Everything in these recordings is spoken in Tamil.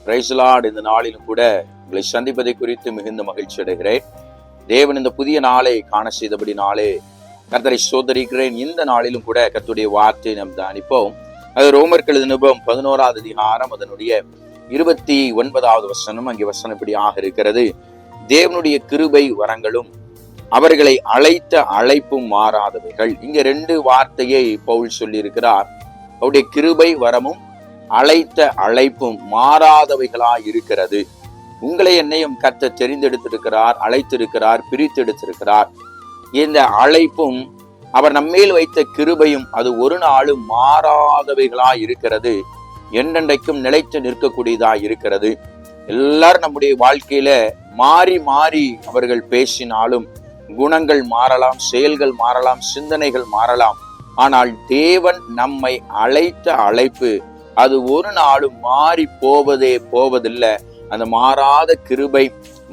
Praise the Lord. இந்த நாளிலும் கூட உங்களை சந்திப்பதை குறித்து மிகுந்த மகிழ்ச்சி அடைகிறேன். தேவன் இந்த புதிய நாளை காண செய்தபடினாலே கர்த்தரை ஸ்தோத்திரிக்கிறேன். இந்த நாளிலும் கூட கர்த்தருடைய வார்த்தையை நாம் தியானிப்போம். அது ரோமர்கள் நிருபம் 11வது அதிகாரம் அதனுடைய 29வது வசனம். அங்கே வசனம் இப்படியாக இருக்கிறது: தேவனுடைய கிருபை வரங்களும் அவர்களை அழைத்த அழைப்பும் மாறாதவைகள். இங்க 2 வார்த்தையை பவுல் சொல்லி இருக்கிறார். அவருடைய கிருபை வரமும் அழைத்த அழைப்பும் மாறாதவைகளாய் இருக்கிறது. உங்களை என்னையும் கர்த்தர் தெரிந்தெடுத்திருக்கிறார், அழைத்திருக்கிறார், பிரித்தெடுத்திருக்கிறார். இந்த அழைப்பும் அவர் நம்மேல் வைத்த கிருபையும் அது ஒரு நாளும் மாறாதவைகளாய் இருக்கிறது, என்றென்றைக்கும் நிலைத்து நிற்கக்கூடியதாய் இருக்கிறது. எல்லாரும் நம்முடைய வாழ்க்கையில மாறி மாறி அவர்கள் பேசினாலும் குணங்கள் மாறலாம், செயல்கள் மாறலாம், சிந்தனைகள் மாறலாம். ஆனால் தேவன் நம்மை அழைத்த அழைப்பு அது ஒரு நாளும் மாறி போவதில்லை. அந்த மாறாத கிருபை,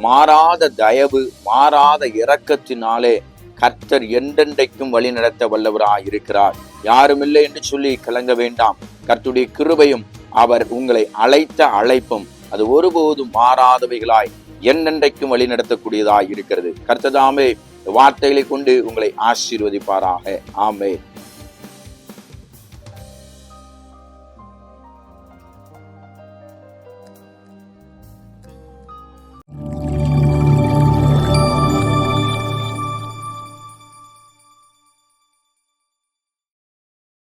மாறாத தயவு, மாறாத இரக்கத்தினாலே கர்த்தர் என்றென்றைக்கும் வழி நடத்த வல்லவராய் இருக்கிறார். யாரும் இல்லை என்று சொல்லி கலங்க வேண்டாம். கர்த்தருடைய கிருபையும் அவர் உங்களை அழைத்த அழைப்பும் அது ஒருபோதும் மாறாதவைகளாய் என்றென்றைக்கும் வழி நடத்தக்கூடியதாய் இருக்கிறது. கர்த்தர் தாமே வார்த்தைகளை கொண்டு உங்களை ஆசீர்வதிப்பாராக. ஆமென்.